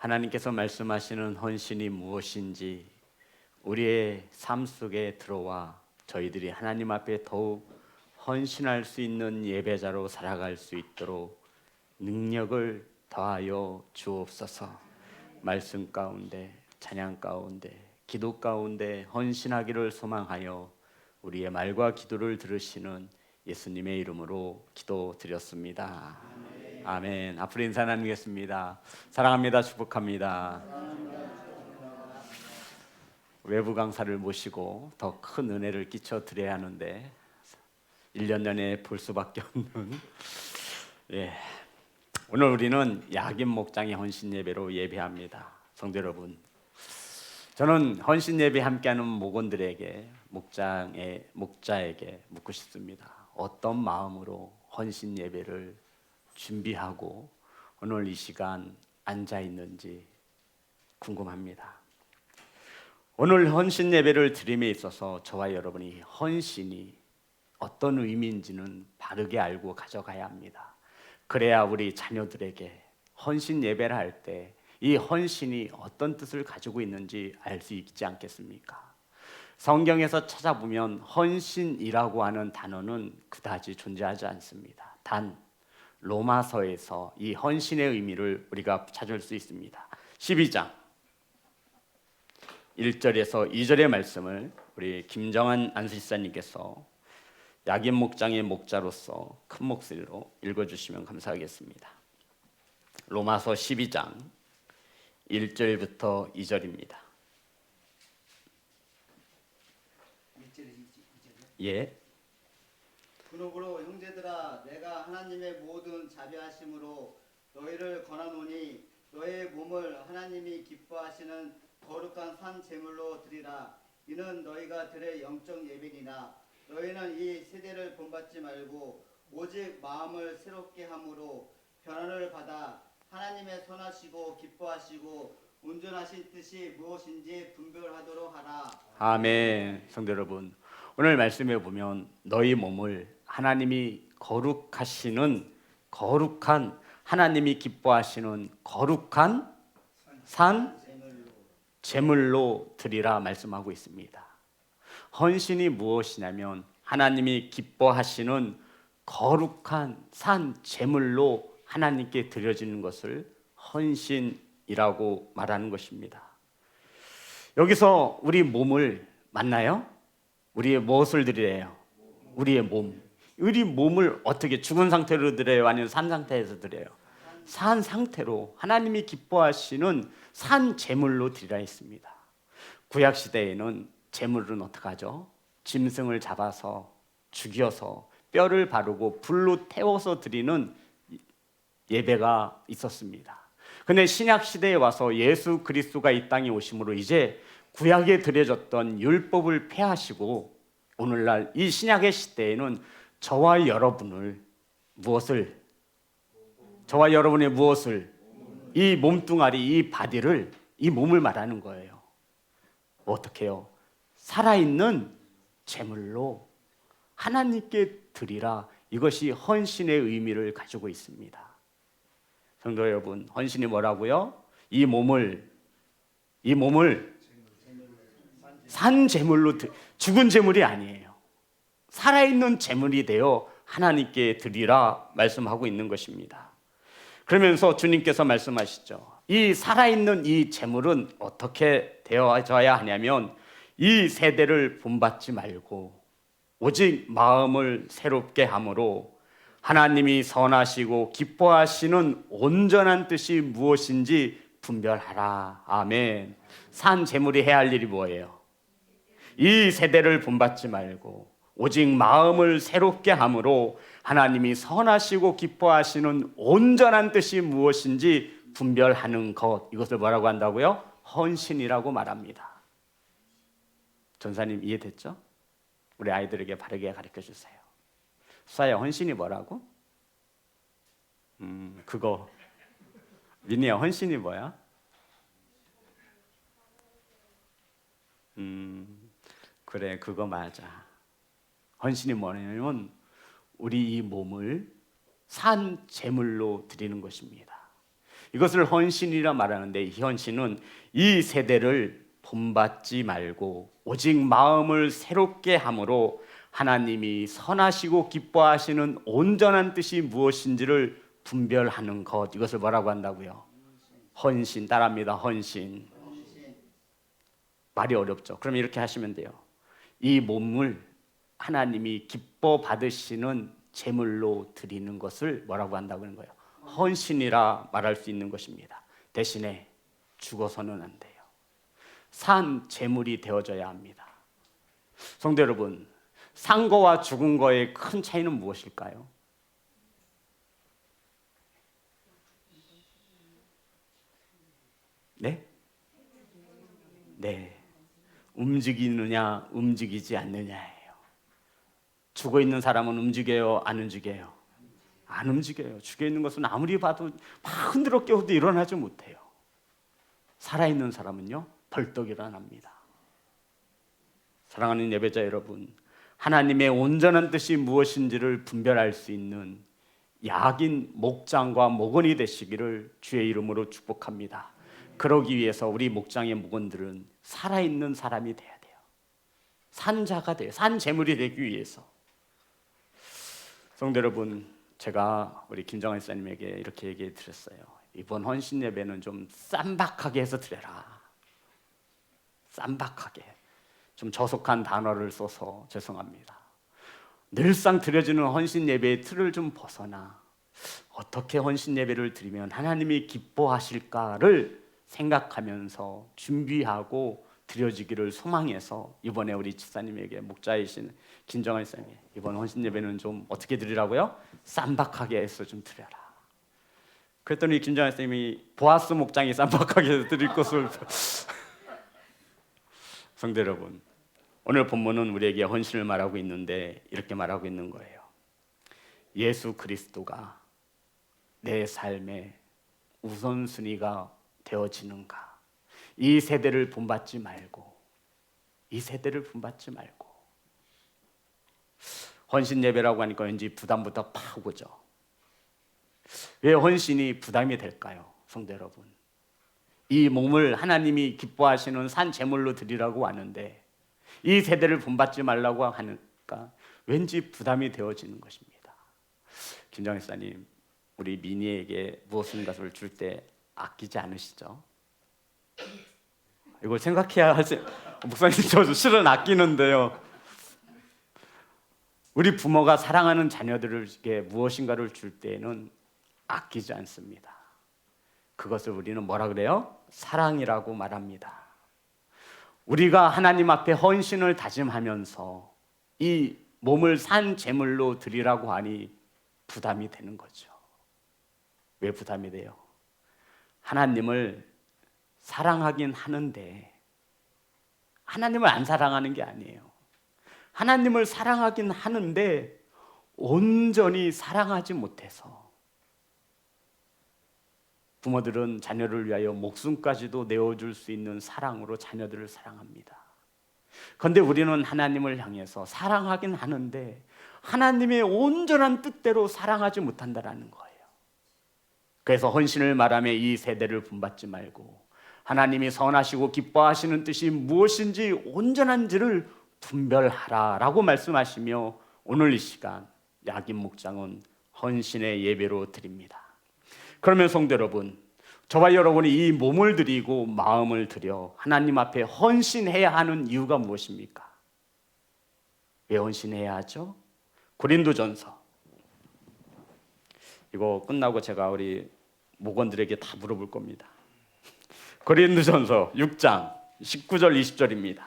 하나님께서 말씀하시는 헌신이 무엇인지 우리의 삶 속에 들어와 저희들이 하나님 앞에 더욱 헌신할 수 있는 예배자로 살아갈 수 있도록 능력을 더하여 주옵소서. 말씀 가운데, 찬양 가운데, 기도 가운데 헌신하기를 소망하여 우리의 말과 기도를 들으시는 예수님의 이름으로 기도드렸습니다. 아멘. 앞으로 인사 나누겠습니다. 사랑합니다. 축복합니다. 외부 강사를 모시고 더 큰 은혜를 끼쳐 드려야 하는데 1년 내내 볼 수밖에 없는 오늘 우리는 야긴 목장의 헌신 예배로 예배합니다. 성도 여러분, 저는 헌신 예배 함께하는 목원들에게 목자에게 묻고 싶습니다. 어떤 마음으로 헌신 예배를 준비하고 오늘 이 시간 앉아 있는지 궁금합니다. 오늘 헌신 예배를 드림에 있어서 저와 여러분이 헌신이 어떤 의미인지는 바르게 알고 가져가야 합니다. 그래야 우리 자녀들에게 헌신 예배를 할 때 이 헌신이 어떤 뜻을 가지고 있는지 알 수 있지 않겠습니까? 성경에서 찾아보면 헌신이라고 하는 단어는 그다지 존재하지 않습니다. 단 로마서에서 이 헌신의 의미를 우리가 찾을 수 있습니다. 12장 1절에서 2절의 말씀을 우리 김정한 안수집사님께서 야긴 목장의 목자로서 큰 목소리로 읽어주시면 감사하겠습니다. 로마서 12장 1절부터 2절입니다. 예. 그러므로 형제들아, 내가 하나님의 모든 자비하심으로 너희를 권하노니 너의 몸을 하나님이 기뻐하시는 거룩한 산 제물로 드리라. 이는 너희가 드릴 영적 예배니라. 너희는 이 세대를 본받지 말고 오직 마음을 새롭게 함으로 변화를 받아 하나님의 선하시고 기뻐하시고 온전하신 뜻이 무엇인지 분별하도록 하라. 아멘. 성도 여러분, 오늘 말씀에 보면 너희 몸을 하나님이 거룩하시는 거룩한, 하나님이 기뻐하시는 거룩한 산 제물로 드리라 말씀하고 있습니다. 헌신이 무엇이냐면 하나님이 기뻐하시는 거룩한 산 제물로 하나님께 드려지는 것을 헌신이라고 말하는 것입니다. 여기서 우리 몸을 맞나요? 우리의 무엇을 드려요? 우리의 몸. 우리 몸을 어떻게 죽은 상태로 드려요? 아니면 산 상태에서 드려요? 산 상태로 하나님이 기뻐하시는 산 제물로 드리라 했습니다. 구약 시대에는 제물은 어떻게 하죠? 짐승을 잡아서 죽여서 뼈를 바르고 불로 태워서 드리는 예배가 있었습니다. 근데 신약 시대에 와서 예수 그리스도가 이 땅에 오심으로 이제 구약에 드려졌던 율법을 폐하시고 오늘날 이 신약의 시대에는 저와 여러분의 무엇을 이 몸뚱아리, 이 바디를, 이 몸을 말하는 거예요. 어떻게요? 살아있는 제물로 하나님께 드리라. 이것이 헌신의 의미를 가지고 있습니다. 성도 여러분, 헌신이 뭐라고요? 이 몸을 산 제물로 죽은 제물이 아니에요. 살아있는 제물이 되어 하나님께 드리라 말씀하고 있는 것입니다. 그러면서 주님께서 말씀하시죠. 이 살아있는 이 제물은 어떻게 되어져야 하냐면 이 세대를 본받지 말고 오직 마음을 새롭게 함으로 하나님이 선하시고 기뻐하시는 온전한 뜻이 무엇인지 분별하라. 아멘. 산 제물이 해야 할 일이 뭐예요? 이 세대를 본받지 말고 오직 마음을 새롭게 함으로 하나님이 선하시고 기뻐하시는 온전한 뜻이 무엇인지 분별하는 것, 이것을 뭐라고 한다고요? 헌신이라고 말합니다. 전사님 이해됐죠? 우리 아이들에게 바르게 가르쳐 주세요. 수아야, 헌신이 뭐라고? 그거. 민희야, 헌신이 뭐야? 그래, 그거 맞아. 헌신이 뭐냐면 우리 이 몸을 산 제물로 드리는 것입니다. 이것을 헌신이라 말하는데, 이 헌신은 이 세대를 본받지 말고 오직 마음을 새롭게 함으로 하나님이 선하시고 기뻐하시는 온전한 뜻이 무엇인지를 분별하는 것, 이것을 뭐라고 한다고요? 헌신. 따라합니다. 헌신. 말이 어렵죠. 그럼 이렇게 하시면 돼요. 이 몸을 하나님이 기뻐 받으시는 제물로 드리는 것을 뭐라고 한다고 하는 거예요? 헌신이라 말할 수 있는 것입니다. 대신에 죽어서는 안 돼요. 산 제물이 되어져야 합니다. 성도 여러분, 산 거와 죽은 거의 큰 차이는 무엇일까요? 네? 네. 움직이느냐, 움직이지 않느냐예요. 죽어 있는 사람은 움직여요, 안 움직여요? 안 움직여요. 죽어 있는 것은 아무리 봐도 막 흔들어 깨워도 일어나지 못해요. 살아있는 사람은요, 벌떡 일어납니다. 사랑하는 예배자 여러분, 하나님의 온전한 뜻이 무엇인지를 분별할 수 있는 약인 목장과 목원이 되시기를 주의 이름으로 축복합니다. 그러기 위해서 우리 목장의 목원들은 살아있는 사람이 돼야 돼요. 산자가 돼요. 산 제물이 되기 위해서. 성도 여러분, 제가 우리 김정환 목사님에게 이렇게 얘기해 드렸어요. 이번 헌신 예배는 좀 쌈박하게 해서 드려라. 쌈박하게. 좀 저속한 단어를 써서 죄송합니다. 늘상 드려지는 헌신 예배의 틀을 좀 벗어나 어떻게 헌신 예배를 드리면 하나님이 기뻐하실까를 생각하면서 준비하고 드려지기를 소망해서 이번에 우리 집사님에게 목자이신 김정환 목사님, 이번 헌신 예배는 좀 어떻게 드리라고요? 쌈박하게 해서 좀 드려라. 그랬더니 김정환 목사님이 보아스 목장이 쌈박하게 드릴 것을 성도 여러분, 오늘 본문은 우리에게 헌신을 말하고 있는데 이렇게 말하고 있는 거예요. 예수 그리스도가 내 삶의 우선순위가 되어지는가? 이 세대를 본받지 말고, 이 세대를 본받지 말고. 헌신 예배라고 하니까 왠지 부담부터 팍 오죠. 왜 헌신이 부담이 될까요? 성도 여러분, 이 몸을 하나님이 기뻐하시는 산 제물로 드리라고 하는데 이 세대를 본받지 말라고 하니까 왠지 부담이 되어지는 것입니다. 김정희 목사님, 우리 미니에게 무엇인가를 줄 때 아끼지 않으시죠? 이걸 생각해야 하세요. 목사님, 저 실은 아끼는데요. 우리 부모가 사랑하는 자녀들에게 무엇인가를 줄 때에는 아끼지 않습니다. 그것을 우리는 뭐라 그래요? 사랑이라고 말합니다. 우리가 하나님 앞에 헌신을 다짐하면서 이 몸을 산 제물로 드리라고 하니 부담이 되는 거죠. 왜 부담이 돼요? 하나님을 사랑하긴 하는데 하나님을 안 사랑하는 게 아니에요. 하나님을 사랑하긴 하는데 온전히 사랑하지 못해서 부모들은 자녀를 위하여 목숨까지도 내어줄 수 있는 사랑으로 자녀들을 사랑합니다. 그런데 우리는 하나님을 향해서 사랑하긴 하는데 하나님의 온전한 뜻대로 사랑하지 못한다는 거예요. 그래서 헌신을 말하며 이 세대를 본받지 말고 하나님이 선하시고 기뻐하시는 뜻이 무엇인지 온전한지를 분별하라라고 말씀하시며 오늘 이 시간 야긴 목장은 헌신의 예배로 드립니다. 그러면 성도 여러분, 저와 여러분이 이 몸을 드리고 마음을 드려 하나님 앞에 헌신해야 하는 이유가 무엇입니까? 왜 헌신해야 하죠? 고린도전서, 이거 끝나고 제가 우리 목원들에게 다 물어볼 겁니다. 고린도전서 6장 19절 20절입니다.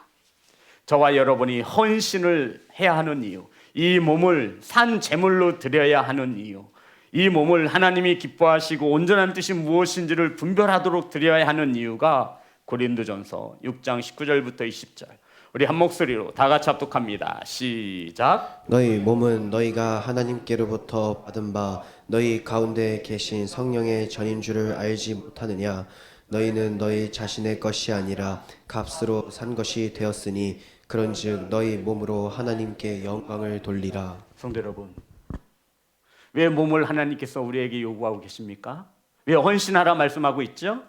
저와 여러분이 헌신을 해야 하는 이유, 이 몸을 산 제물로 드려야 하는 이유, 이 몸을 하나님이 기뻐하시고 온전한 뜻이 무엇인지를 분별하도록 드려야 하는 이유가 고린도전서 6장 19절부터 20절, 우리 한 목소리로 다 같이 합독합니다. 시작. 너희 몸은 너희가 하나님께로부터 받은 바 너희 가운데 계신 성령의 전인 줄을 알지 못하느냐? 너희는 너희 자신의 것이 아니라 값으로 산 것이 되었으니 그런즉 너희 몸으로 하나님께 영광을 돌리라. 성도 여러분, 왜 몸을 하나님께서 우리에게 요구하고 계십니까? 왜 헌신하라 말씀하고 있죠?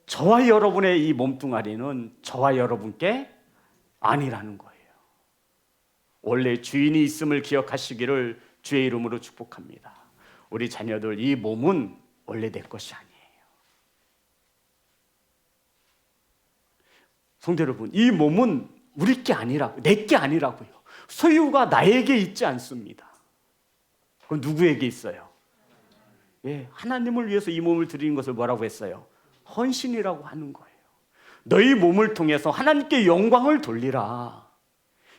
저와 여러분의 이 몸뚱아리는 저와 여러분께 아니라는 거예요. 원래 주인이 있음을 기억하시기를 주의 이름으로 축복합니다. 우리 자녀들, 이 몸은 원래 내 것이 아니에요. 성도 여러분, 이 몸은 우리 게 아니라고, 내 게 아니라고요. 소유가 나에게 있지 않습니다. 그럼 누구에게 있어요? 예, 하나님을 위해서 이 몸을 드리는 것을 뭐라고 했어요? 헌신이라고 하는 거예요. 너희 몸을 통해서 하나님께 영광을 돌리라.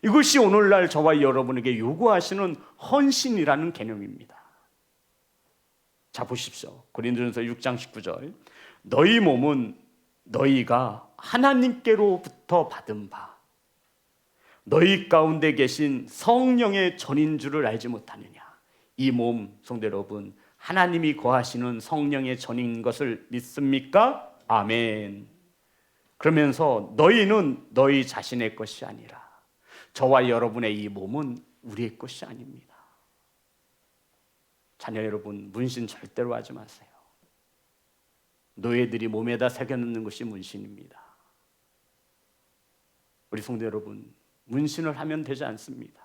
이것이 오늘날 저와 여러분에게 요구하시는 헌신이라는 개념입니다. 자, 보십시오. 고린도전서 6장 19절. 너희 몸은 너희가 하나님께로부터 받은 바 너희 가운데 계신 성령의 전인 줄을 알지 못하느냐. 이 몸, 성도 여러분, 하나님이 거하시는 성령의 전인 것을 믿습니까? 아멘. 그러면서 너희는 너희 자신의 것이 아니라 저와 여러분의 이 몸은 우리의 것이 아닙니다. 자녀 여러분, 문신 절대로 하지 마세요. 노예들이 몸에다 새겨넣는 것이 문신입니다. 우리 성도 여러분, 문신을 하면 되지 않습니다.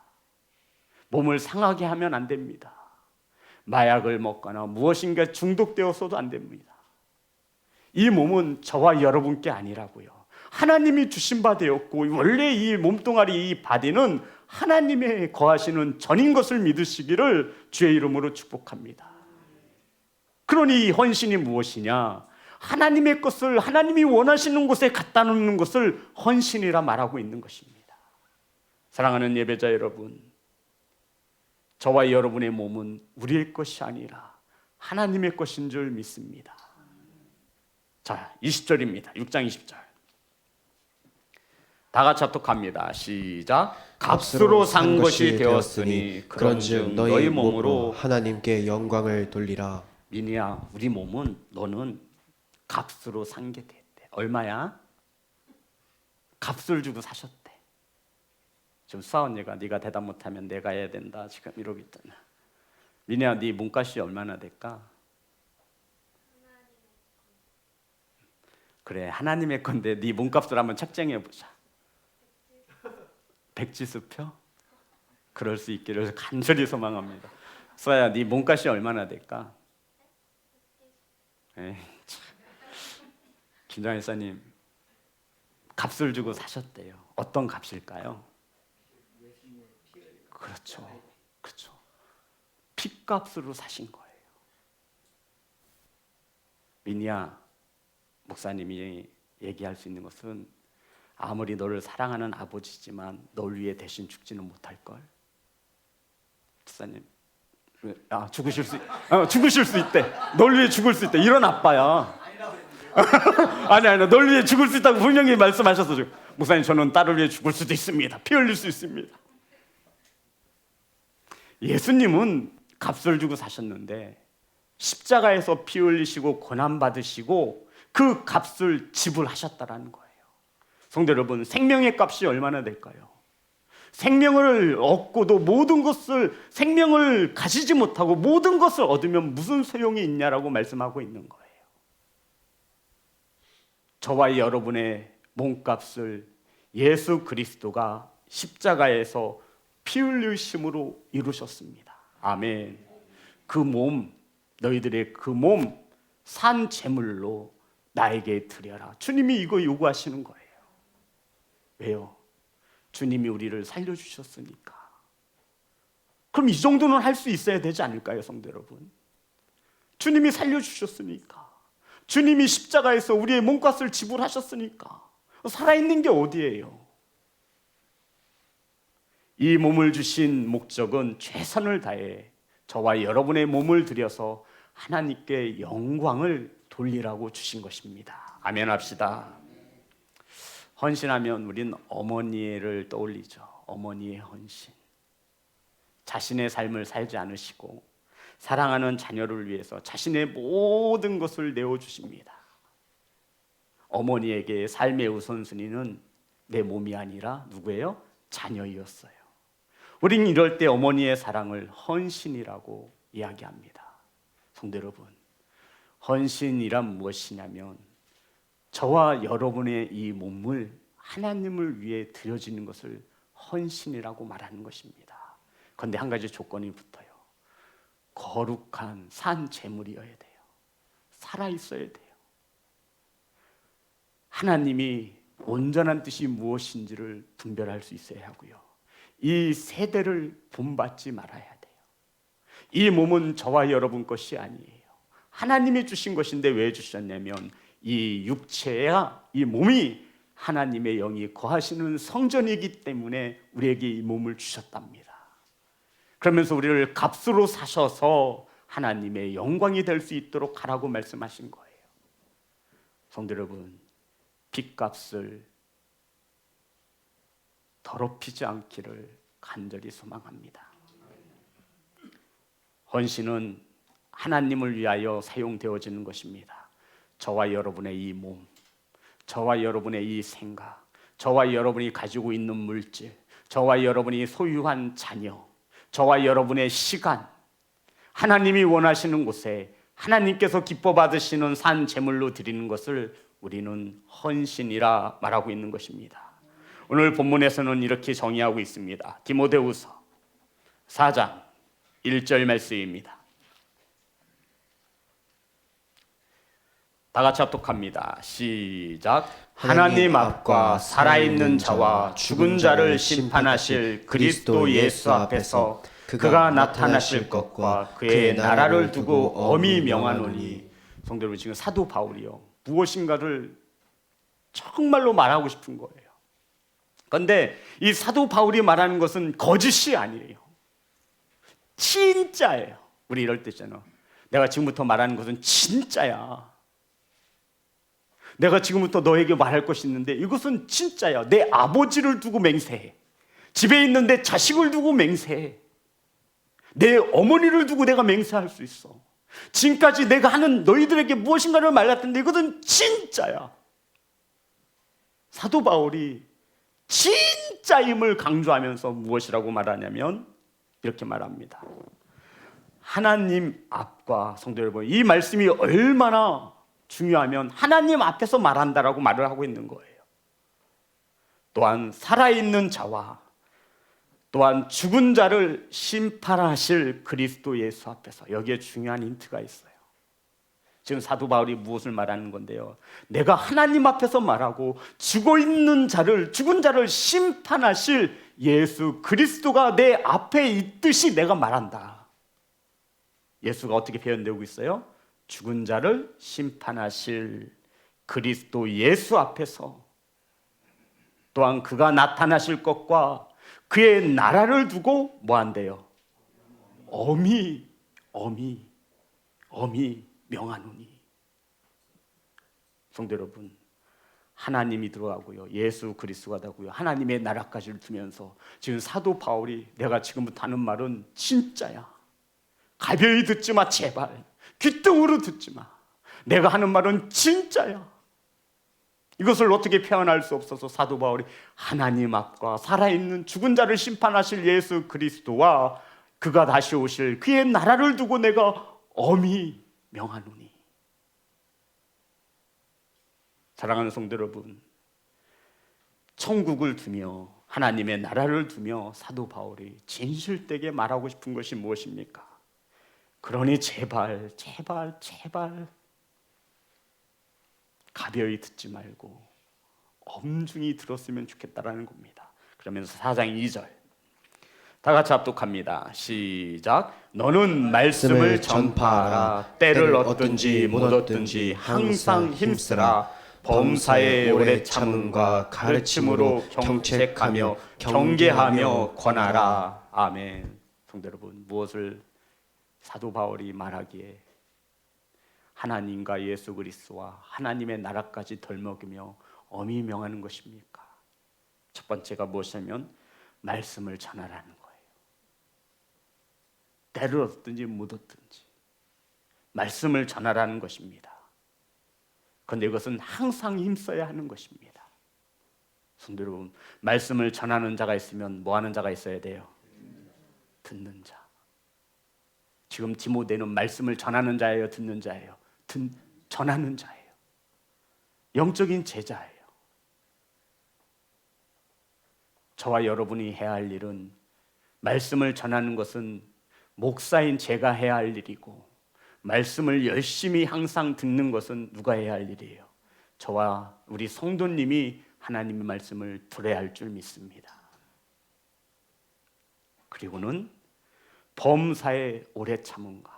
몸을 상하게 하면 안 됩니다. 마약을 먹거나 무엇인가 중독되어서도 안 됩니다. 이 몸은 저와 여러분께 아니라고요. 하나님이 주신 바 되었고 원래 이 몸뚱아리, 이 바디는 하나님의 거하시는 전인 것을 믿으시기를 주의 이름으로 축복합니다. 그러니 이 헌신이 무엇이냐? 하나님의 것을 하나님이 원하시는 곳에 갖다 놓는 것을 헌신이라 말하고 있는 것입니다. 사랑하는 예배자 여러분, 저와 여러분의 몸은 우리의 것이 아니라 하나님의 것인 줄 믿습니다. 자, 20절입니다. 6장 20절. 다 같이 합독합니다. 시작. 값으로 산 것이 되었으니 그런즉 너희 몸으로 하나님께 영광을 돌리라. 민희야, 우리 몸은 너는 값으로 산 게 됐대. 얼마야? 값을 주고 사셨대. 지금 수아 언니가 네가 대답 못하면 내가 해야 된다 지금 이러고 있잖아. 민희야, 네 몸값이 얼마나 될까? 그래, 하나님의 건데 네 몸값을 한번 책정해 보자. 백지수표? 그럴 수 있기를 간절히 소망합니다. 수아야, 네 몸값이 얼마나 될까? 에이, 참. 김장일 사님, 값을 주고 사셨대요. 어떤 값일까요? 그렇죠, 그렇죠. 피값으로 사신 거예요. 민희야, 목사님이 얘기할 수 있는 것은 아무리 너를 사랑하는 아버지지만 널 위해 대신 죽지는 못할 걸. 목사님, 죽으실 수 있대. 널 위해 죽을 수 있대. 이런 아빠야. 아니, 널 위해 죽을 수 있다고 분명히 말씀하셨어. 목사님, 저는 딸을 위해 죽을 수도 있습니다. 피 흘릴 수 있습니다. 예수님은 값을 주고 사셨는데 십자가에서 피 흘리시고 고난 받으시고 그 값을 지불하셨다라는 거예요. 성도 여러분, 생명의 값이 얼마나 될까요? 생명을 얻고도 모든 것을, 생명을 가지지 못하고 모든 것을 얻으면 무슨 소용이 있냐라고 말씀하고 있는 거예요. 저와 여러분의 몸값을 예수 그리스도가 십자가에서 피 흘리심으로 이루셨습니다. 아멘. 그 몸, 너희들의 그 몸 산 제물로 나에게 드려라. 주님이 이거 요구하시는 거예요. 왜요? 주님이 우리를 살려주셨으니까. 그럼 이 정도는 할 수 있어야 되지 않을까요, 성도 여러분? 주님이 살려주셨으니까, 주님이 십자가에서 우리의 몸값을 지불하셨으니까 살아있는 게 어디예요? 이 몸을 주신 목적은 최선을 다해 저와 여러분의 몸을 들여서 하나님께 영광을 돌리라고 주신 것입니다. 아멘 합시다. 헌신하면 우린 어머니를 떠올리죠. 어머니의 헌신. 자신의 삶을 살지 않으시고 사랑하는 자녀를 위해서 자신의 모든 것을 내어주십니다. 어머니에게 삶의 우선순위는 내 몸이 아니라 누구예요? 자녀였어요. 우린 이럴 때 어머니의 사랑을 헌신이라고 이야기합니다. 성도 여러분, 헌신이란 무엇이냐면 저와 여러분의 이 몸을 하나님을 위해 드려지는 것을 헌신이라고 말하는 것입니다. 그런데 한 가지 조건이 붙어요. 거룩한 산 제물이어야 돼요. 살아있어야 돼요. 하나님이 온전한 뜻이 무엇인지를 분별할 수 있어야 하고요. 이 세대를 본받지 말아야 돼요. 이 몸은 저와 여러분 것이 아니에요. 하나님이 주신 것인데 왜 주셨냐면 이 육체야, 이 몸이 하나님의 영이 거하시는 성전이기 때문에 우리에게 이 몸을 주셨답니다. 그러면서 우리를 값으로 사셔서 하나님의 영광이 될 수 있도록 하라고 말씀하신 거예요. 성도 여러분, 빚값을 더럽히지 않기를 간절히 소망합니다. 헌신은 하나님을 위하여 사용되어지는 것입니다. 저와 여러분의 이 몸, 저와 여러분의 이 생각, 저와 여러분이 가지고 있는 물질, 저와 여러분이 소유한 자녀, 저와 여러분의 시간, 하나님이 원하시는 곳에 하나님께서 기뻐 받으시는 산 제물로 드리는 것을 우리는 헌신이라 말하고 있는 것입니다. 오늘 본문에서는 이렇게 정의하고 있습니다. 디모데후서 4장 1절 말씀입니다. 다 같이 합독합니다. 시작. 하나님 앞과 살아있는 자와 죽은 자를 심판하실 그리스도 예수 앞에서 그가 나타나실 것과 그의 나라를 두고 엄히 명하노니. 성도 여러분, 지금 사도 바울이요, 무엇인가를 정말로 말하고 싶은 거예요. 그런데 이 사도 바울이 말하는 것은 거짓이 아니에요. 진짜예요. 우리 이럴 때 있잖아. 내가 지금부터 말하는 것은 진짜야. 내가 지금부터 너에게 말할 것이 있는데 이것은 진짜야. 내 아버지를 두고 맹세해. 집에 있는 내 자식을 두고 맹세해. 내 어머니를 두고 내가 맹세할 수 있어. 지금까지 내가 하는 너희들에게 무엇인가를 말했는데 이것은 진짜야. 사도 바울이 진짜임을 강조하면서 무엇이라고 말하냐면 이렇게 말합니다. 하나님 앞과, 성도 여러분, 이 말씀이 얼마나 중요하면 하나님 앞에서 말한다라고 말을 하고 있는 거예요. 또한 살아있는 자와 또한 죽은 자를 심판하실 그리스도 예수 앞에서, 여기에 중요한 힌트가 있어요. 지금 사도 바울이 무엇을 말하는 건데요, 내가 하나님 앞에서 말하고 죽은 자를 심판하실 예수 그리스도가 내 앞에 있듯이 내가 말한다. 예수가 어떻게 표현되고 있어요? 죽은 자를 심판하실 그리스도 예수 앞에서, 또한 그가 나타나실 것과 그의 나라를 두고 뭐 한대요? 엄히 명하노니. 성도 여러분, 하나님이 들어가고요, 예수 그리스도가 되고요, 하나님의 나라까지를 두면서 지금 사도 바울이 내가 지금부터 하는 말은 진짜야. 가벼이 듣지 마, 제발. 귀등으로 듣지 마. 내가 하는 말은 진짜야. 이것을 어떻게 표현할 수 없어서 사도 바울이 하나님 앞과 살아있는 죽은 자를 심판하실 예수 그리스도와 그가 다시 오실 그의 나라를 두고 내가 엄히 명하노니. 사랑하는 성도 여러분, 천국을 두며 하나님의 나라를 두며 사도 바울이 진실되게 말하고 싶은 것이 무엇입니까? 그러니 제발 가벼이 듣지 말고 엄중히 들었으면 좋겠다라는 겁니다. 그러면서 4장 2절 다 같이 합독합니다. 시작. 너는 말씀을 전파하라. 때를 얻든지 못 얻든지 항상 힘쓰라. 범사에 오래 참음과 가르침으로 경책하며 경계하며 권하라. 아멘. 성도 여러분, 무엇을 사도 바울이 말하기에 하나님과 예수 그리스도와 하나님의 나라까지 덜먹이며 엄히 명하는 것입니까? 첫 번째가 무엇이냐면 말씀을 전하라는 거예요. 때를 얻든지 못 얻든지 말씀을 전하라는 것입니다. 그런데 이것은 항상 힘써야 하는 것입니다. 성도 여러분, 말씀을 전하는 자가 있으면 뭐 하는 자가 있어야 돼요? 듣는 자. 지금 디모데는 말씀을 전하는 자예요, 듣는 자예요? 전하는 자예요. 영적인 제자예요. 저와 여러분이 해야 할 일은, 말씀을 전하는 것은 목사인 제가 해야 할 일이고, 말씀을 열심히 항상 듣는 것은 누가 해야 할 일이에요? 저와 우리 성도님이 하나님의 말씀을 들어야 할 줄 믿습니다. 그리고는 범사에 오래 참음과,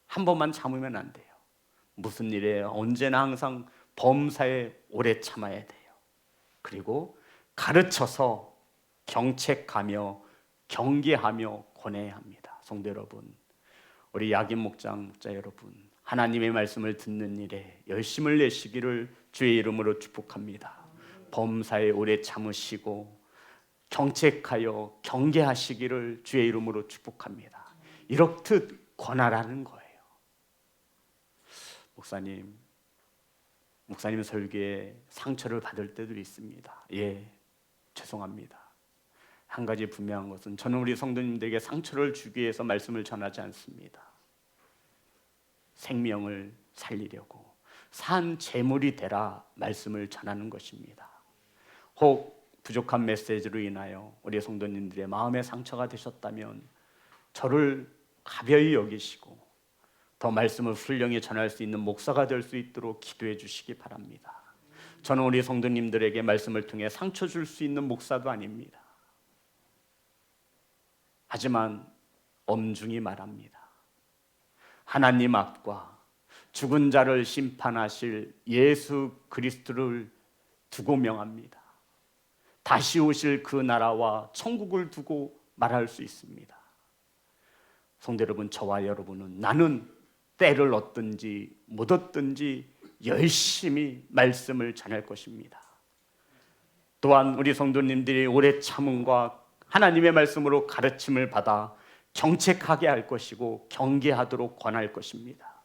한 번만 참으면 안 돼요. 무슨 일이에요? 언제나 항상 범사에 오래 참아야 돼요. 그리고 가르쳐서 경책하며 경계하며 권해야 합니다. 성도 여러분, 우리 야긴 목자 여러분, 하나님의 말씀을 듣는 일에 열심을 내시기를 주의 이름으로 축복합니다. 범사에 오래 참으시고 경책하여 경계하시기를 주의 이름으로 축복합니다. 이렇듯 권하라는 거예요. 목사님 설교에 상처를 받을 때도 있습니다. 예, 죄송합니다. 한 가지 분명한 것은, 저는 우리 성도님들에게 상처를 주기 위해서 말씀을 전하지 않습니다. 생명을 살리려고 산 제물이 되라 말씀을 전하는 것입니다. 혹 부족한 메시지로 인하여 우리 성도님들의 마음에 상처가 되셨다면 저를 가벼이 여기시고 더 말씀을 훌륭히 전할 수 있는 목사가 될 수 있도록 기도해 주시기 바랍니다. 저는 우리 성도님들에게 말씀을 통해 상처 줄 수 있는 목사도 아닙니다. 하지만 엄중히 말합니다. 하나님 앞과 죽은 자를 심판하실 예수 그리스도를 두고 명합니다. 다시 오실 그 나라와 천국을 두고 말할 수 있습니다. 성도 여러분, 저와 여러분은 나는 때를 얻든지 못 얻든지 열심히 말씀을 전할 것입니다. 또한 우리 성도님들이 오래 참음과 하나님의 말씀으로 가르침을 받아 경책하게 할 것이고 경계하도록 권할 것입니다.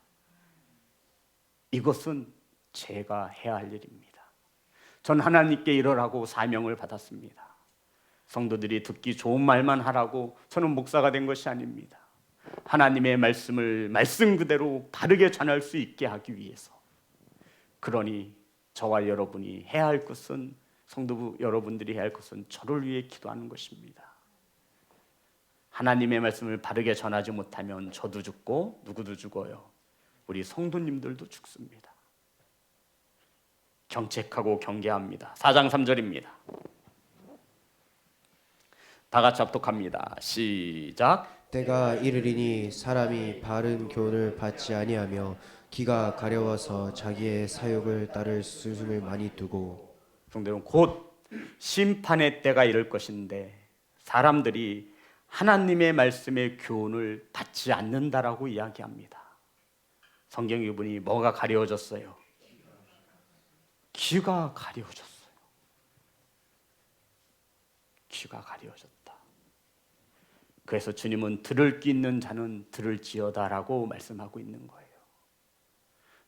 이것은 제가 해야 할 일입니다. 전 하나님께 이러라고 사명을 받았습니다. 성도들이 듣기 좋은 말만 하라고 저는 목사가 된 것이 아닙니다. 하나님의 말씀을 말씀 그대로 바르게 전할 수 있게 하기 위해서. 그러니 저와 여러분이 해야 할 것은, 성도 여러분들이 해야 할 것은 저를 위해 기도하는 것입니다. 하나님의 말씀을 바르게 전하지 못하면 저도 죽고 누구도 죽어요. 우리 성도님들도 죽습니다. 경책하고 경계합니다. 4장 3절입니다. 다 같이 합독합니다. 시작. 때가 이르리니 사람이 바른 교훈을 받지 아니하며 기가 가려워서 자기의 사욕을 따를 스승을 많이 두고. 성도는 곧 심판의 때가 이를 것인데 사람들이 하나님의 말씀의 교훈을 받지 않는다라고 이야기합니다. 성경에 보니 뭐가 가려워졌어요? 귀가 가려워졌어요. 귀가 가려워졌다. 그래서 주님은 들을 귀 있는 자는 들을지어다라고 말씀하고 있는 거예요.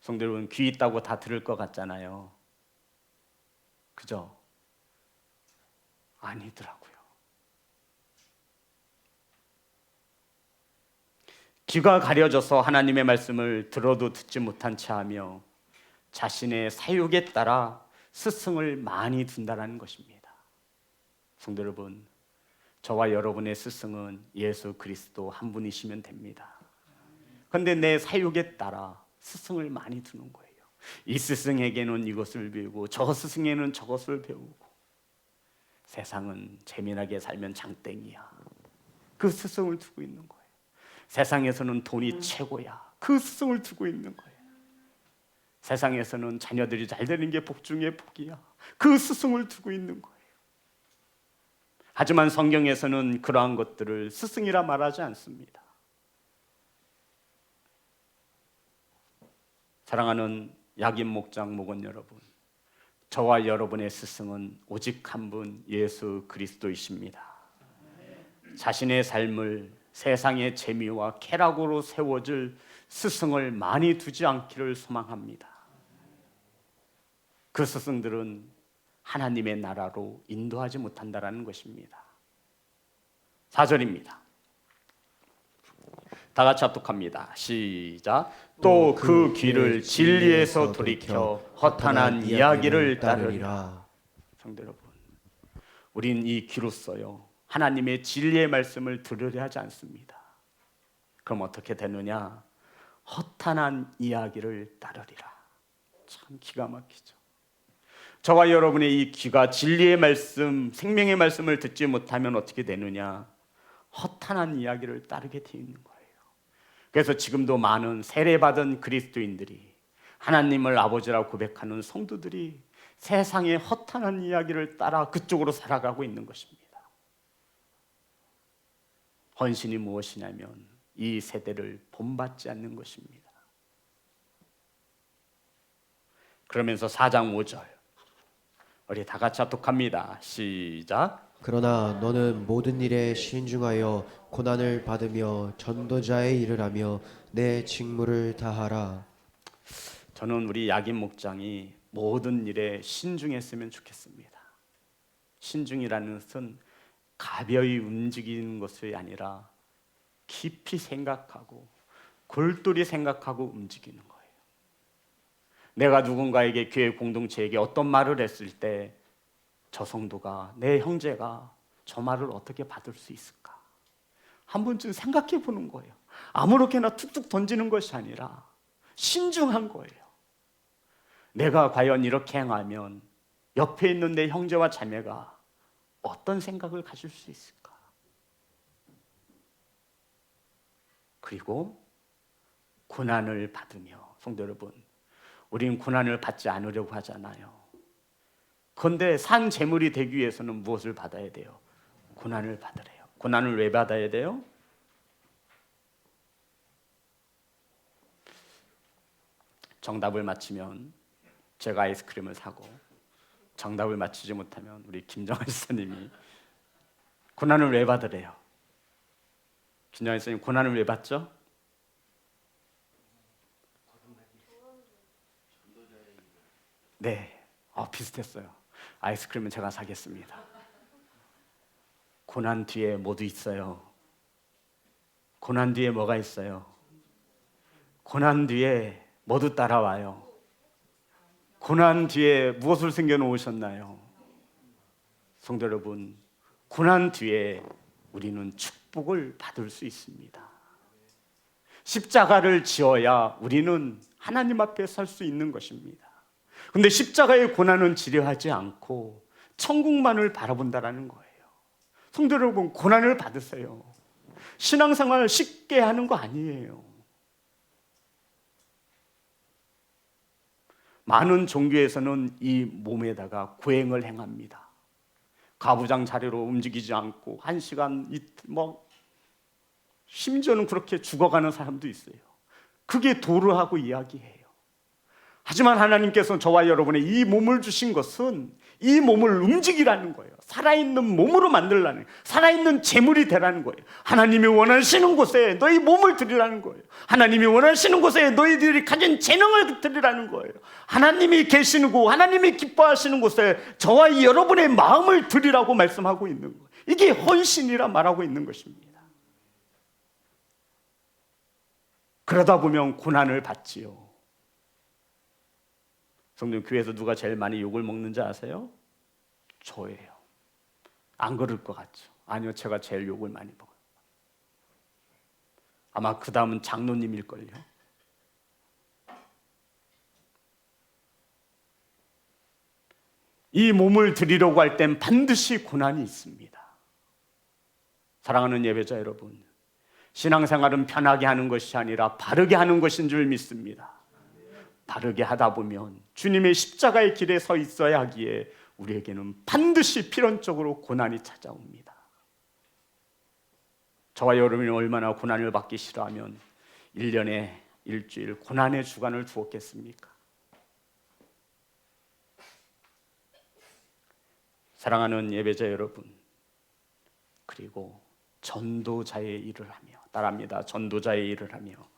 성도 여러분, 귀 있다고 다 들을 것 같잖아요. 그죠? 아니더라고요. 귀가 가려져서 하나님의 말씀을 들어도 듣지 못한 채 하며 자신의 사욕에 따라 스승을 많이 둔다는 것입니다. 성도 여러분, 저와 여러분의 스승은 예수 그리스도 한 분이시면 됩니다. 그런데 내 사욕에 따라 스승을 많이 두는 거예요. 이 스승에게는 이것을 배우고 저 스승에는 저것을 배우고, 세상은 재미나게 살면 장땡이야. 그 스승을 두고 있는 거예요. 세상에서는 돈이 최고야. 그 스승을 두고 있는 거예요. 세상에서는 자녀들이 잘 되는 게 복 중에 복이야. 그 스승을 두고 있는 거예요. 하지만 성경에서는 그러한 것들을 스승이라 말하지 않습니다. 사랑하는 야긴 목장 목원 여러분, 저와 여러분의 스승은 오직 한 분, 예수 그리스도이십니다. 자신의 삶을 세상의 재미와 쾌락으로 세워줄 스승을 많이 두지 않기를 소망합니다. 그 스승들은 하나님의 나라로 인도하지 못한다라는 것입니다. 4절입니다. 다 같이 합독합니다. 시작. 또 그 귀를 진리에서 돌이켜 허탄한 이야기를 따르리라. 성도 여러분, 우린 이 귀로써요 하나님의 진리의 말씀을 들으려 하지 않습니다. 그럼 어떻게 되느냐? 허탄한 이야기를 따르리라. 참 기가 막히죠. 저와 여러분의 이 귀가 진리의 말씀, 생명의 말씀을 듣지 못하면 어떻게 되느냐? 허탄한 이야기를 따르게 되어 있는 거예요. 그래서 지금도 많은 세례받은 그리스도인들이, 하나님을 아버지라고 고백하는 성도들이 세상의 허탄한 이야기를 따라 그쪽으로 살아가고 있는 것입니다. 헌신이 무엇이냐면 이 세대를 본받지 않는 것입니다. 그러면서 4장 5절 우리 다 같이 합독합니다. 시작. 그러나 너는 모든 일에 신중하여 고난을 받으며 전도자의 일을 하며 내 직무를 다하라. 저는 우리 야긴 목장이 모든 일에 신중했으면 좋겠습니다. 신중이라는 것은 가벼이 움직이는 것이 아니라 깊이 생각하고 골똘히 생각하고 움직이는 거예요. 내가 누군가에게 교회 공동체에게 어떤 말을 했을 때 저 성도가, 내 형제가 저 말을 어떻게 받을 수 있을까? 한 번쯤 생각해 보는 거예요. 아무렇게나 툭툭 던지는 것이 아니라 신중한 거예요. 내가 과연 이렇게 행하면 옆에 있는 내 형제와 자매가 어떤 생각을 가질 수 있을까? 그리고 고난을 받으며, 성도 여러분, 우리는 고난을 받지 않으려고 하잖아요. 그런데 산 제물이 되기 위해서는 무엇을 받아야 돼요? 고난을 받으래요. 고난을 왜 받아야 돼요? 정답을 맞히면 제가 아이스크림을 사고, 정답을 맞히지 못하면 우리 김정환 선생님이 고난을 왜 받으래요? 김정환 선생님 고난을 왜 받죠? 네, 비슷했어요. 아이스크림은 제가 사겠습니다. 고난 뒤에 뭐도 있어요. 고난 뒤에 뭐가 있어요? 고난 뒤에 뭐도 따라와요. 고난 뒤에 무엇을 숨겨놓으셨나요? 성도 여러분, 고난 뒤에 우리는 축복을 받을 수 있습니다. 십자가를 지어야 우리는 하나님 앞에 설 수 있는 것입니다. 그런데 십자가의 고난은 지려하지 않고 천국만을 바라본다라는 거예요. 성도 여러분, 고난을 받으세요. 신앙생활을 쉽게 하는 거 아니에요. 많은 종교에서는 이 몸에다가 고행을 행합니다. 가부장 자리로 움직이지 않고 1시간, 심지어는 그렇게 죽어가는 사람도 있어요. 그게 도르하고 이야기해요. 하지만 하나님께서 저와 여러분의 이 몸을 주신 것은 이 몸을 움직이라는 거예요. 살아있는 몸으로 만들라는 거예요. 살아있는 재물이 되라는 거예요. 하나님이 원하시는 곳에 너희 몸을 드리라는 거예요. 하나님이 원하시는 곳에 너희들이 가진 재능을 드리라는 거예요. 하나님이 계시고 하나님이 기뻐하시는 곳에 저와 여러분의 마음을 드리라고 말씀하고 있는 거예요. 이게 헌신이라 말하고 있는 것입니다. 그러다 보면 고난을 받지요. 성도님, 교회에서 누가 제일 많이 욕을 먹는지 아세요? 저예요. 안 그럴 것 같죠? 아니요, 제가 제일 욕을 많이 먹어요. 아마 그 다음은 장로님일걸요. 이 몸을 드리려고 할 땐 반드시 고난이 있습니다. 사랑하는 예배자 여러분, 신앙생활은 편하게 하는 것이 아니라 바르게 하는 것인 줄 믿습니다. 바르게 하다 보면 주님의 십자가의 길에 서 있어야 하기에 우리에게는 반드시 필연적으로 고난이 찾아옵니다. 저와 여러분이 얼마나 고난을 받기 싫어하면 1년에 일주일 고난의 주간을 두었겠습니까? 사랑하는 예배자 여러분, 그리고 전도자의 일을 하며, 따라합니다. 전도자의 일을 하며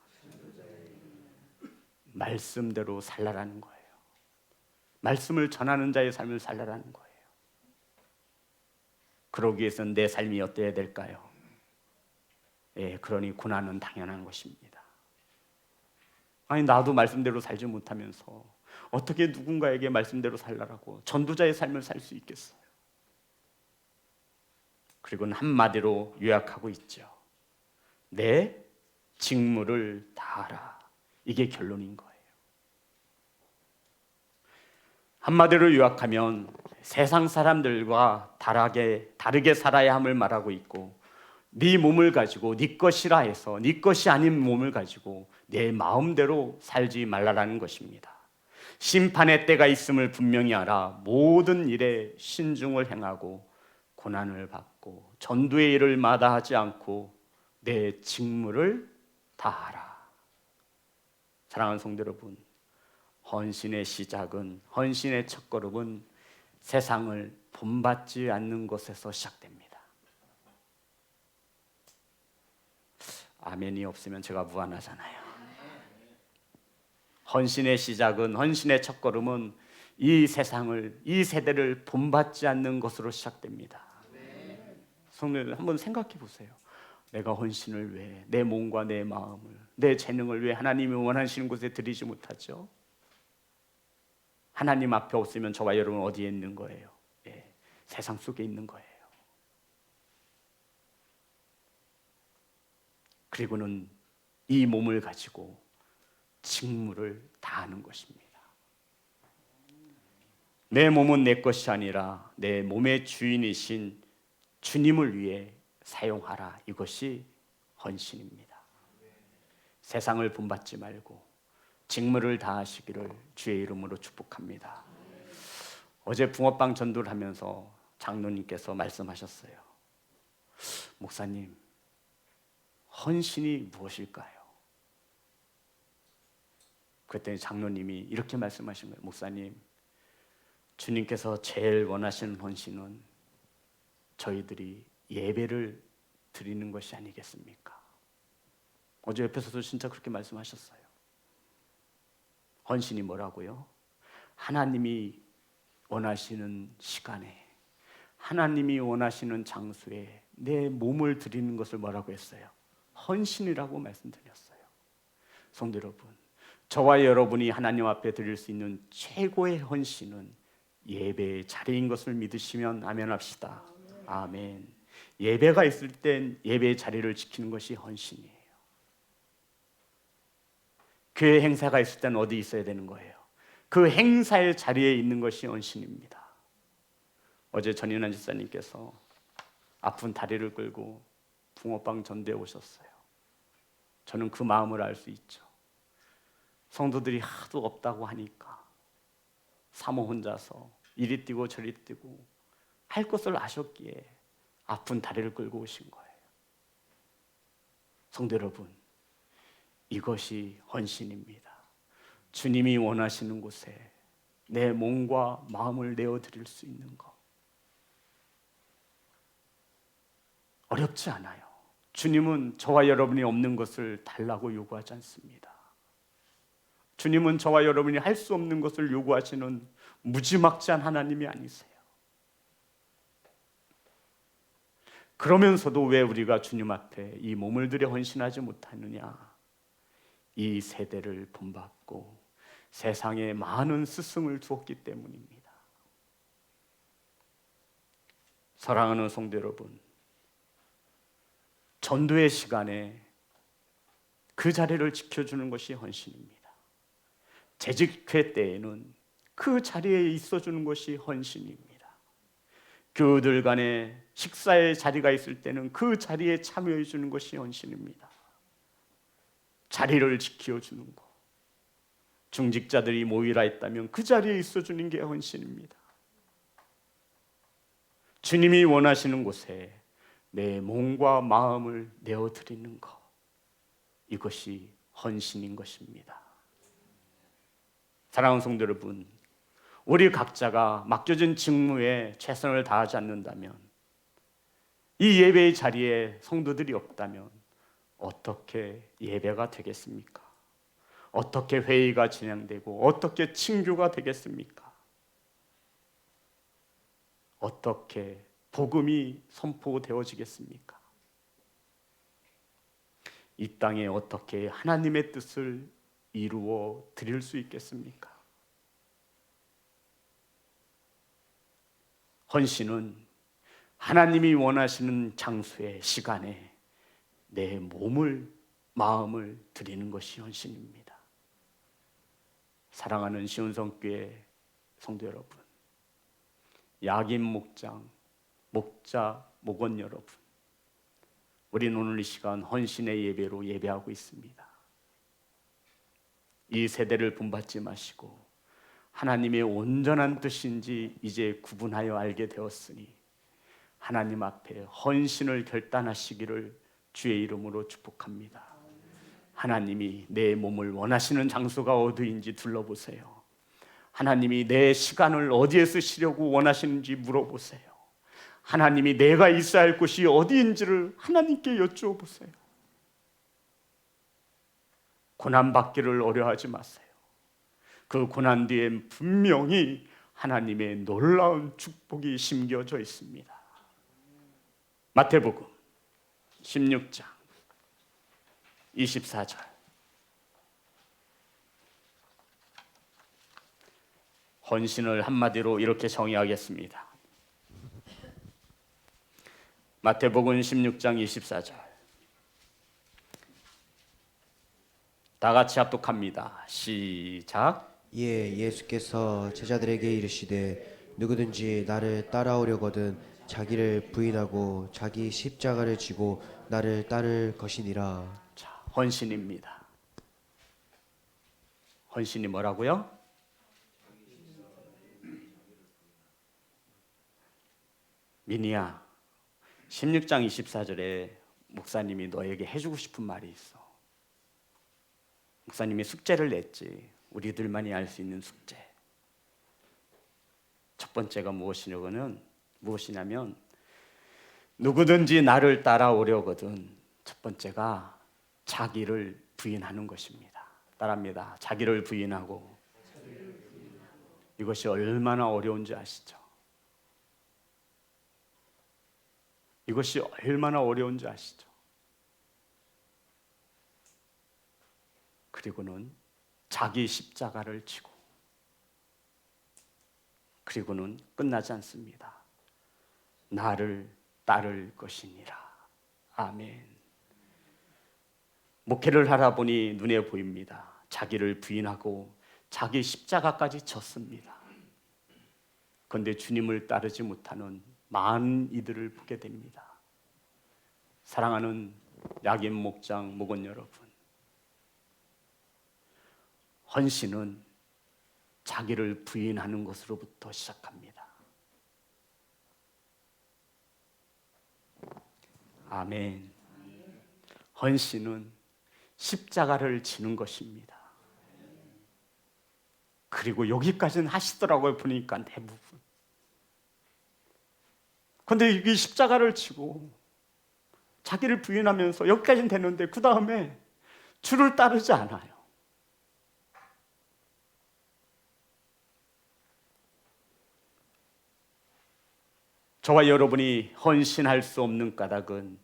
말씀대로 살라라는 거예요. 말씀을 전하는 자의 삶을 살라라는 거예요. 그러기 위해서는 내 삶이 어때야 될까요? 그러니 고난은 당연한 것입니다. 아니 나도 말씀대로 살지 못하면서 어떻게 누군가에게 말씀대로 살라라고 전도자의 삶을 살 수 있겠어요? 그리고는 한마디로 요약하고 있죠. 내 직무를 다하라. 이게 결론인 거예요. 한마디로 요약하면 세상 사람들과 다르게 살아야 함을 말하고 있고, 네 몸을 가지고 네 것이라 해서 네 것이 아닌 몸을 가지고 내 마음대로 살지 말라라는 것입니다. 심판의 때가 있음을 분명히 알아 모든 일에 신중을 행하고 고난을 받고 전도의 일을 마다하지 않고 내 직무를 다하라. 사랑하는 성도 여러분, 헌신의 시작은, 헌신의 첫걸음은 세상을 본받지 않는 것에서 시작됩니다. 아멘이 없으면 제가 무안하잖아요. 헌신의 시작은, 헌신의 첫걸음은 이 세상을, 이 세대를 본받지 않는 것으로 시작됩니다. 성도들 한번 생각해 보세요. 내가 헌신을 왜, 내 몸과 내 마음을, 내 재능을 왜 하나님이 원하시는 곳에 드리지 못하죠? 하나님 앞에 없으면 저와 여러분 어디에 있는 거예요? 세상 속에 있는 거예요. 그리고는 이 몸을 가지고 직무를 다하는 것입니다. 내 몸은 내 것이 아니라 내 몸의 주인이신 주님을 위해 사용하라. 이것이 헌신입니다. 세상을 본받지 말고 직무를 다하시기를 주의 이름으로 축복합니다. 어제 붕어빵 전도를 하면서 장로님께서 말씀하셨어요. 목사님, 헌신이 무엇일까요? 그랬더니 장로님이 이렇게 말씀하신 거예요. 목사님, 주님께서 제일 원하시는 헌신은 저희들이 예배를 드리는 것이 아니겠습니까? 어제 옆에서도 진짜 그렇게 말씀하셨어요. 헌신이 뭐라고요? 하나님이 원하시는 시간에, 하나님이 원하시는 장소에 내 몸을 드리는 것을 뭐라고 했어요? 헌신이라고 말씀드렸어요. 성도 여러분, 저와 여러분이 하나님 앞에 드릴 수 있는 최고의 헌신은 예배의 자리인 것을 믿으시면 아멘 합시다. 아멘. 예배가 있을 땐 예배의 자리를 지키는 것이 헌신이에요. 교회 행사가 있을 땐 어디 있어야 되는 거예요? 그 행사의 자리에 있는 것이 헌신입니다. 어제 전인환 집사님께서 아픈 다리를 끌고 붕어빵 전대에 오셨어요. 저는 그 마음을 알 수 있죠. 성도들이 하도 없다고 하니까 사모 혼자서 이리 뛰고 저리 뛰고 할 것을 아셨기에 아픈 다리를 끌고 오신 거예요. 성도 여러분, 이것이 헌신입니다. 주님이 원하시는 곳에 내 몸과 마음을 내어드릴 수 있는 것. 어렵지 않아요. 주님은 저와 여러분이 없는 것을 달라고 요구하지 않습니다. 주님은 저와 여러분이 할 수 없는 것을 요구하시는 무지막지한 하나님이 아니세요. 그러면서도 왜 우리가 주님 앞에 이 몸을 들여 헌신하지 못하느냐? 이 세대를 본받고 세상에 많은 스승을 두었기 때문입니다. 사랑하는 성도 여러분, 전도의 시간에 그 자리를 지켜주는 것이 헌신입니다. 재직회 때에는 그 자리에 있어주는 것이 헌신입니다. 교우들 간에 식사의 자리가 있을 때는 그 자리에 참여해 주는 것이 헌신입니다. 자리를 지켜주는 것. 중직자들이 모이라 했다면 그 자리에 있어주는 게 헌신입니다. 주님이 원하시는 곳에 내 몸과 마음을 내어드리는 것, 이것이 헌신인 것입니다. 사랑하는 성도 여러분, 우리 각자가 맡겨진 직무에 최선을 다하지 않는다면, 이 예배의 자리에 성도들이 없다면 어떻게 예배가 되겠습니까? 어떻게 회의가 진행되고 어떻게 친교가 되겠습니까? 어떻게 복음이 선포되어지겠습니까? 이 땅에 어떻게 하나님의 뜻을 이루어 드릴 수 있겠습니까? 헌신은 하나님이 원하시는 장소에, 시간에 내 몸을, 마음을 드리는 것이 헌신입니다. 사랑하는 시온성교회 성도 여러분, 야긴 목장, 목자, 목원 여러분, 우리는 오늘 이 시간 헌신의 예배로 예배하고 있습니다. 이 세대를 본받지 마시고 하나님의 온전한 뜻인지 이제 구분하여 알게 되었으니 하나님 앞에 헌신을 결단하시기를 주의 이름으로 축복합니다. 하나님이 내 몸을 원하시는 장소가 어디인지 둘러보세요. 하나님이 내 시간을 어디에 쓰시려고 원하시는지 물어보세요. 하나님이 내가 있어야 할 곳이 어디인지를 하나님께 여쭈어 보세요. 고난받기를 어려워하지 마세요. 그 고난 뒤엔 분명히 하나님의 놀라운 축복이 심겨져 있습니다. 마태복음 16장 24절. 헌신을 한마디로 이렇게 정의하겠습니다. 마태복음 16장 24절. 다 같이 합독합니다. 시작. 이에 예수께서 제자들에게 이르시되 누구든지 나를 따라오려거든 자기를 부인하고 자기 십자가를 지고 나를 따를 것이니라. 자, 헌신입니다. 헌신이 뭐라고요? 민희야, 16장 24절에 목사님이 너에게 해주고 싶은 말이 있어. 목사님이 숙제를 냈지. 우리들만이 알 수 있는 숙제. 첫 번째가 무엇이냐면 누구든지 나를 따라오려거든 첫 번째가 자기를 부인하는 것입니다. 따라합니다. 자기를 부인하고. 이것이 얼마나 어려운지 아시죠? 이것이 얼마나 어려운지 아시죠? 그리고는 자기 십자가를 지고, 그리고는 끝나지 않습니다. 나를 따를 것이니라. 아멘. 목회를 하다 보니 눈에 보입니다. 자기를 부인하고 자기 십자가까지 졌습니다. 그런데 주님을 따르지 못하는 많은 이들을 보게 됩니다. 사랑하는 야긴 목장 목원 여러분, 헌신은 자기를 부인하는 것으로부터 시작합니다. 아멘. 헌신은 십자가를 지는 것입니다. 그리고 여기까지는 하시더라고요. 보니까 대부분. 그런데 이 십자가를 지고 자기를 부인하면서 여기까지는 되는데 그 다음에 주를 따르지 않아요. 저와 여러분이 헌신할 수 없는 까닭은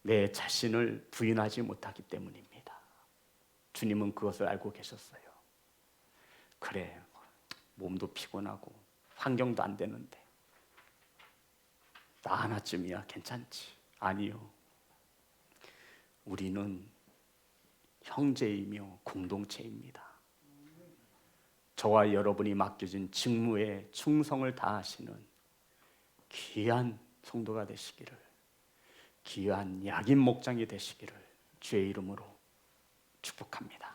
내 자신을 부인하지 못하기 때문입니다. 주님은 그것을 알고 계셨어요. 그래, 몸도 피곤하고 환경도 안 되는데 나 하나쯤이야 괜찮지. 아니요. 우리는 형제이며 공동체입니다. 저와 여러분이 맡겨진 직무에 충성을 다하시는 귀한 성도가 되시기를, 귀한 야긴 목장이 되시기를 주의 이름으로 축복합니다.